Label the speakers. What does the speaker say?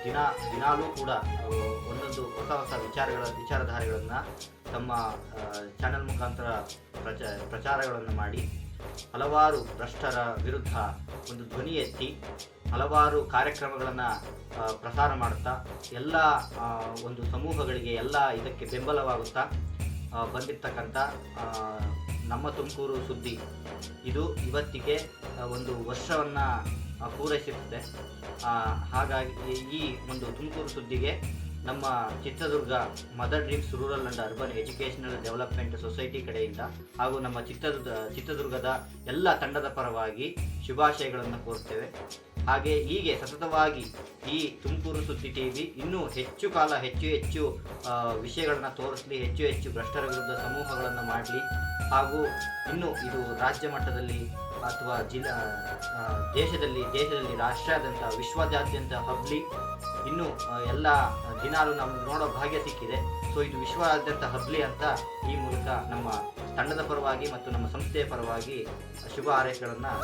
Speaker 1: ದಿನಾಲೂ ಕೂಡ ಒಂದೊಂದು ಹೊಸ ವಿಚಾರಧಾರೆಗಳನ್ನು ತಮ್ಮ ಚಾನೆಲ್ ಮುಖಾಂತರ ಪ್ರಚಾರಗಳನ್ನು ಮಾಡಿ ಹಲವಾರು ಭ್ರಷ್ಟರ ವಿರುದ್ಧ ಒಂದು ಧ್ವನಿ ಎತ್ತಿ ಹಲವಾರು ಕಾರ್ಯಕ್ರಮಗಳನ್ನು ಪ್ರಸಾರ ಮಾಡುತ್ತಾ ಎಲ್ಲ ಒಂದು ಸಮೂಹಗಳಿಗೆ ಎಲ್ಲ ಇದಕ್ಕೆ ಬೆಂಬಲವಾಗುತ್ತಾ ಬಂದಿರತಕ್ಕಂಥ ನಮ್ಮ ತುಮಕೂರು ಸುದ್ದಿ ಇದು ಇವತ್ತಿಗೆ ಒಂದು ವರ್ಷವನ್ನು ಪೂರೈಸಿರುತ್ತೆ. ಹಾಗಾಗಿ ಈ ಒಂದು ತುಮಕೂರು ಸುದ್ದಿಗೆ ನಮ್ಮ Chitradurga mother dreams rural and urban educational development society ಕಡೆಯಿಂದ ಹಾಗೂ ನಮ್ಮ ಚಿತ್ರದುರ್ಗದ ಎಲ್ಲ ತಂಡದ ಪರವಾಗಿ ಶುಭಾಶಯಗಳನ್ನು ಕೋರ್ತೇವೆ. ಹಾಗೆ ಹೀಗೆ ಸತತವಾಗಿ ಈ ತುಮಕೂರು ಸುದ್ದಿ ಟಿವಿ ಇನ್ನೂ ಹೆಚ್ಚು ಕಾಲ ಹೆಚ್ಚು ವಿಷಯಗಳನ್ನು ತೋರಿಸಲಿ, ಹೆಚ್ಚು ಭ್ರಷ್ಟರ ವಿರುದ್ಧ ಸಮೂಹಗಳನ್ನು ಮಾಡಲಿ, ಹಾಗೂ ಇನ್ನು ಇದು ರಾಜ್ಯ ಮಟ್ಟದಲ್ಲಿ ಅಥವಾ ದೇಶದಲ್ಲಿ ರಾಷ್ಟ್ರಾದ್ಯಂತ ವಿಶ್ವದಾದ್ಯಂತ ಹಬ್ಲಿ ಇನ್ನು ಎಲ್ಲ ದಿನಾಲು ನಮ್ಗೆ ನೋಡೋ ಭಾಗ್ಯ ಸಿಕ್ಕಿದೆ. ಸೊ ಇದು ವಿಶ್ವಾದ್ಯಂತ ಹಬ್ಲಿ ಅಂತ ಈ ಮೂಲಕ ನಮ್ಮ ತಂಡದ ಪರವಾಗಿ ಮತ್ತು ನಮ್ಮ ಸಂಸ್ಥೆಯ ಪರವಾಗಿ ಶುಭ ಹಾರೈಕೆಗಳನ್ನು